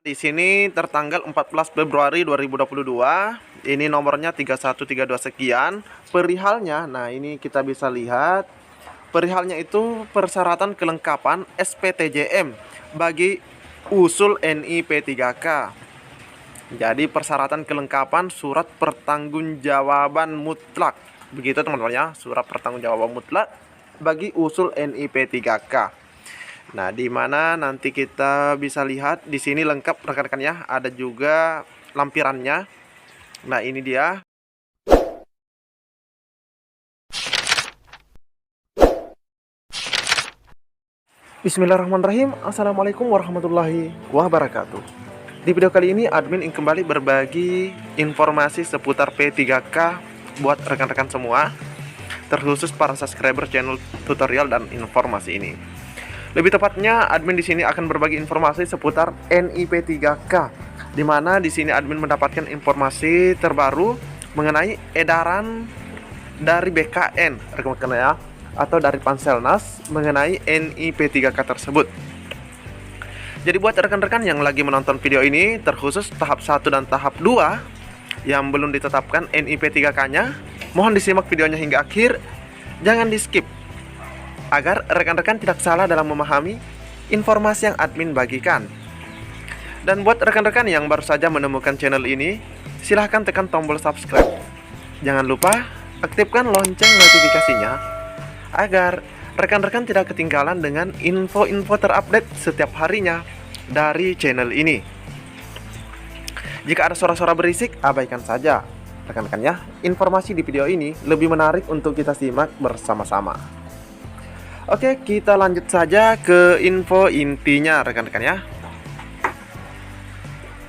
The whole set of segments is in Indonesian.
Di sini tertanggal 14 Februari 2022. Ini nomornya 3132 sekian. Perihalnya, nah ini kita bisa lihat. Perihalnya itu persyaratan kelengkapan SPTJM bagi usul NIP3K. Jadi persyaratan kelengkapan surat pertanggungjawaban mutlak. Begitu teman-teman ya, surat pertanggungjawaban mutlak bagi usul NIP3K. Nah, di mana nanti kita bisa lihat di sini lengkap rekan-rekan ya, ada juga lampirannya. Nah, ini dia. Bismillahirrahmanirrahim. Assalamualaikum warahmatullahi wabarakatuh. Di video kali ini admin ingin kembali berbagi informasi seputar P3K buat rekan-rekan semua, terkhusus para subscriber channel tutorial dan informasi ini. Lebih tepatnya, admin di sini akan berbagi informasi seputar NIP3K, di mana di sini admin mendapatkan informasi terbaru mengenai edaran dari BKN, rekan-rekan ya, atau dari Panselnas mengenai NIP3K tersebut. Jadi buat rekan-rekan yang lagi menonton video ini, terkhusus tahap 1 dan tahap 2 yang belum ditetapkan NIP3K-nya, mohon disimak videonya hingga akhir, jangan di-skip, agar rekan-rekan tidak salah dalam memahami informasi yang admin bagikan. Dan buat rekan-rekan yang baru saja menemukan channel ini, silahkan tekan tombol subscribe. Jangan lupa aktifkan lonceng notifikasinya, agar rekan-rekan tidak ketinggalan dengan info-info terupdate setiap harinya dari channel ini. Jika ada suara-suara berisik, abaikan saja rekan-rekan ya. Informasi di video ini lebih menarik untuk kita simak bersama-sama. Oke, kita lanjut saja ke info intinya rekan-rekan ya.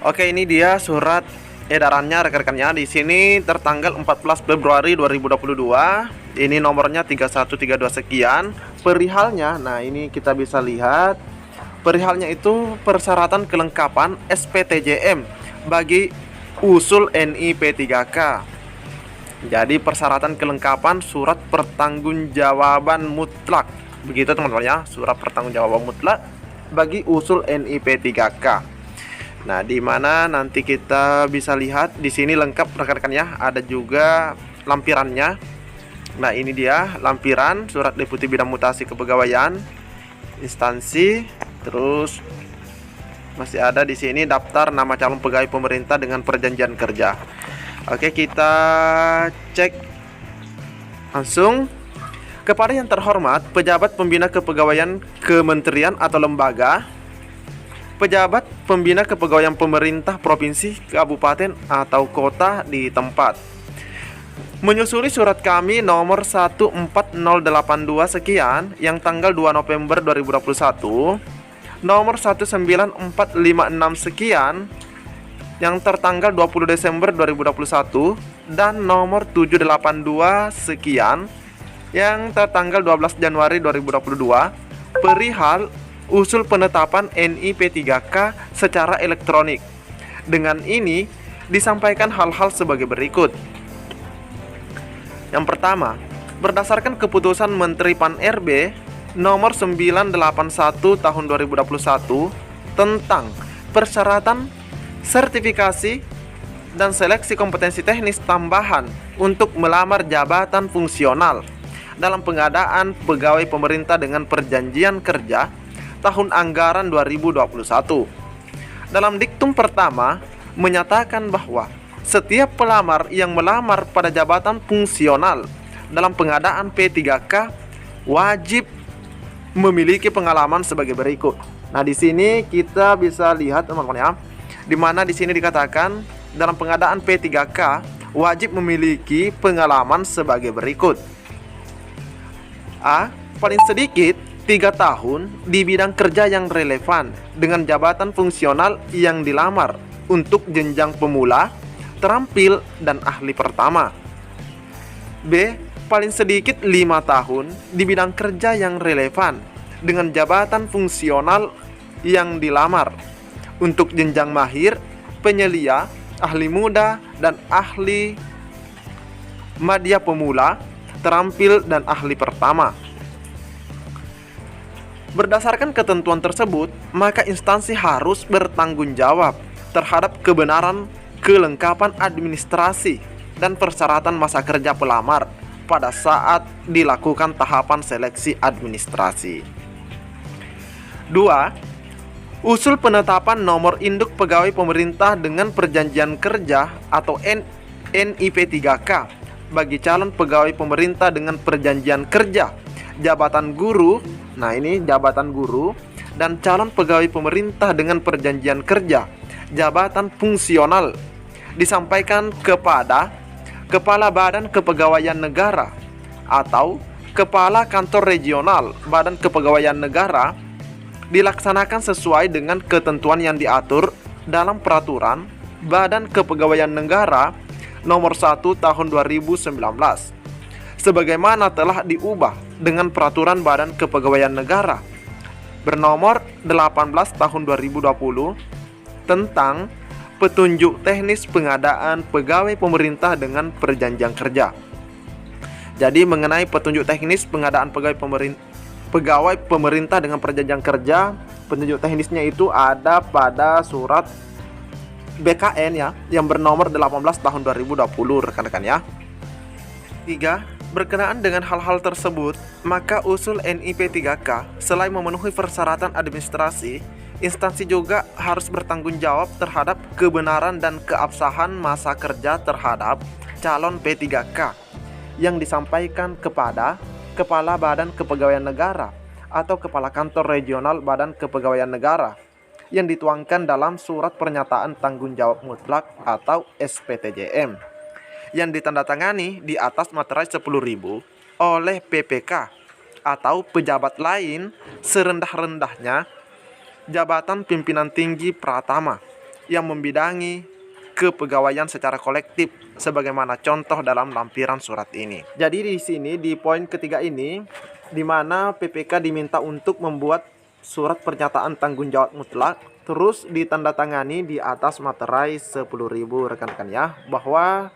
Oke, ini dia surat edarannya rekan-rekan ya. Di sini tertanggal 14 Februari 2022. Ini nomornya 3132 sekian. Perihalnya, nah ini kita bisa lihat. Perihalnya itu persyaratan kelengkapan SPTJM bagi usul NIP3K. Jadi persyaratan kelengkapan surat pertanggungjawaban mutlak. Begitu teman-teman ya, surat pertanggungjawaban mutlak bagi usul NIP3K. Nah, di mana nanti kita bisa lihat di sini lengkap rekan-rekan ya, ada juga lampirannya. Nah, ini dia lampiran surat Deputi Bidang Mutasi Kepegawaian instansi, terus masih ada di sini daftar nama calon pegawai pemerintah dengan perjanjian kerja. Oke, kita cek langsung. Kepada yang terhormat pejabat pembina kepegawaian kementerian atau lembaga, pejabat pembina kepegawaian pemerintah provinsi, kabupaten atau kota di tempat, menyusuli surat kami nomor 14082 sekian yang tanggal 2 November 2021, nomor 19456 sekian yang tertanggal 20 Desember 2021, dan nomor 782 sekian yang tertanggal 12 Januari 2022 perihal usul penetapan NIP3K secara elektronik. Dengan ini disampaikan hal-hal sebagai berikut. Yang pertama, berdasarkan keputusan Menteri Pan-RB nomor 981 tahun 2021 tentang persyaratan sertifikasi dan seleksi kompetensi teknis tambahan untuk melamar jabatan fungsional dalam pengadaan pegawai pemerintah dengan perjanjian kerja tahun anggaran 2021. Dalam diktum pertama menyatakan bahwa setiap pelamar yang melamar pada jabatan fungsional dalam pengadaan P3K wajib memiliki pengalaman sebagai berikut. Nah, di sini kita bisa lihat teman-teman ya, di mana di sini dikatakan dalam pengadaan P3K wajib memiliki pengalaman sebagai berikut. A. Paling sedikit 3 tahun di bidang kerja yang relevan dengan jabatan fungsional yang dilamar untuk jenjang pemula, terampil, dan ahli pertama. B. Paling sedikit 5 tahun di bidang kerja yang relevan dengan jabatan fungsional yang dilamar untuk jenjang mahir, penyelia, ahli muda, dan ahli madya pemula, terampil, dan ahli pertama. Berdasarkan ketentuan tersebut, maka instansi harus bertanggung jawab terhadap kebenaran, kelengkapan administrasi, dan persyaratan masa kerja pelamar pada saat dilakukan tahapan seleksi administrasi. 2. Usul penetapan nomor induk pegawai pemerintah dengan perjanjian kerja atau NIP 3K bagi calon pegawai pemerintah dengan perjanjian kerja, jabatan guru, nah ini jabatan guru, dan calon pegawai pemerintah dengan perjanjian kerja, jabatan fungsional disampaikan kepada Kepala Badan Kepegawaian Negara atau Kepala Kantor Regional Badan Kepegawaian Negara, dilaksanakan sesuai dengan ketentuan yang diatur dalam Peraturan Badan Kepegawaian Negara Nomor 1 Tahun 2019, sebagaimana telah diubah dengan Peraturan Badan Kepegawaian Negara bernomor 18 Tahun 2020 tentang petunjuk teknis pengadaan pegawai pemerintah dengan perjanjian kerja. Jadi mengenai petunjuk teknis pengadaan pegawai pemerintah dengan perjanjian kerja, petunjuk teknisnya itu ada pada surat BKN ya, yang bernomor 18 tahun 2020 rekan-rekan ya. 3. Berkenaan dengan hal-hal tersebut, maka usul NIP 3K selain memenuhi persyaratan administrasi, instansi juga harus bertanggung jawab terhadap kebenaran dan keabsahan masa kerja terhadap calon P3K yang disampaikan kepada Kepala Badan Kepegawaian Negara atau Kepala Kantor Regional Badan Kepegawaian Negara yang dituangkan dalam Surat Pernyataan Tanggung Jawab Mutlak atau SPTJM yang ditandatangani di atas materai 10.000 oleh PPK atau pejabat lain serendah-rendahnya jabatan pimpinan tinggi pratama yang membidangi kepegawaian secara kolektif sebagaimana contoh dalam lampiran surat ini. Jadi di sini di poin ketiga ini di mana PPK diminta untuk membuat surat pernyataan tanggung jawab mutlak terus ditandatangani di atas materai 10.000 rekan-rekan ya, bahwa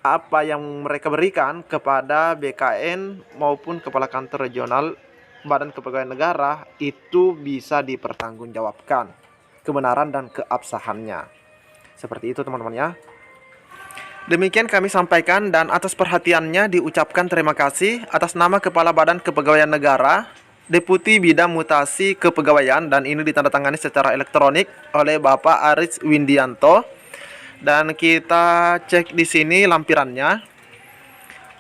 apa yang mereka berikan kepada BKN maupun Kepala Kantor Regional Badan Kepegawaian Negara itu bisa dipertanggungjawabkan kebenaran dan keabsahannya. Seperti itu teman-teman ya. Demikian kami sampaikan dan atas perhatiannya diucapkan terima kasih atas nama Kepala Badan Kepegawaian Negara, Deputi Bidang Mutasi Kepegawaian, dan ini ditandatangani secara elektronik oleh Bapak Aris Windianto. Dan kita cek di sini lampirannya.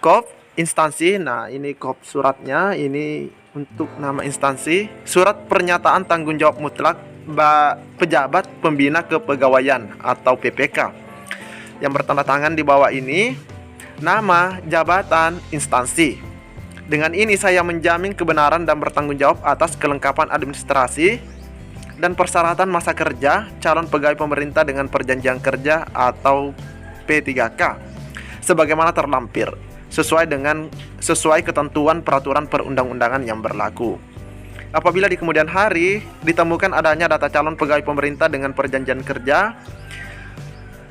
Kop instansi. Nah, ini kop suratnya, ini untuk nama instansi. Surat pernyataan tanggung jawab mutlak pejabat pembina kepegawaian atau PPK. Yang bertanda tangan di bawah ini nama, jabatan, instansi. Dengan ini saya menjamin kebenaran dan bertanggung jawab atas kelengkapan administrasi dan persyaratan masa kerja calon pegawai pemerintah dengan perjanjian kerja atau P3K sebagaimana terlampir sesuai ketentuan peraturan perundang-undangan yang berlaku. Apabila di kemudian hari ditemukan adanya data calon pegawai pemerintah dengan perjanjian kerja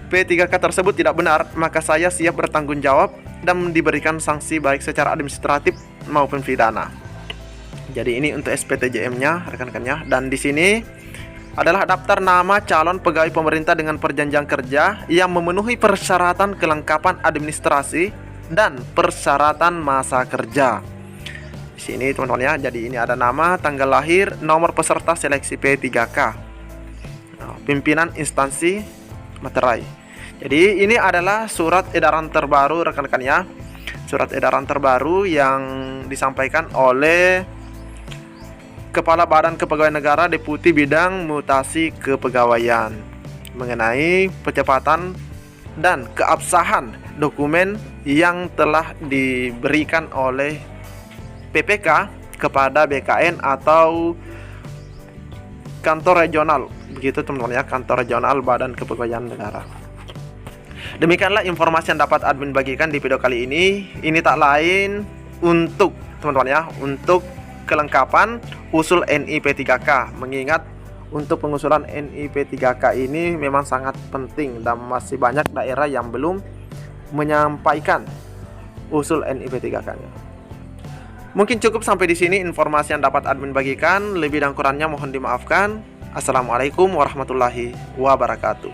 P3K tersebut tidak benar, maka saya siap bertanggung jawab dan diberikan sanksi baik secara administratif maupun pidana. Jadi ini untuk SPTJM-nya rekan-rekannya, dan di sini adalah daftar nama calon pegawai pemerintah dengan perjanjian kerja yang memenuhi persyaratan kelengkapan administrasi dan persyaratan masa kerja. Di sini teman-teman ya, jadi ini ada nama, tanggal lahir, nomor peserta seleksi P3K, pimpinan instansi, materai. Jadi ini adalah surat edaran terbaru rekan-rekan ya. Surat edaran terbaru yang disampaikan oleh Kepala Badan Kepegawaian Negara Deputi Bidang Mutasi Kepegawaian mengenai percepatan dan keabsahan dokumen yang telah diberikan oleh PPK kepada BKN atau kantor regional. Begitu teman-teman ya, kantor regional Badan Kepegawaian Negara. Demikianlah informasi yang dapat admin bagikan di video kali ini. Ini tak lain untuk teman-teman ya, untuk kelengkapan usul NIP 3K. Mengingat untuk pengusulan NIP 3K ini memang sangat penting dan masih banyak daerah yang belum menyampaikan usul NIP 3K-nya. Mungkin cukup sampai di sini informasi yang dapat admin bagikan. Lebih dan kurangnya mohon dimaafkan. Assalamualaikum warahmatullahi wabarakatuh.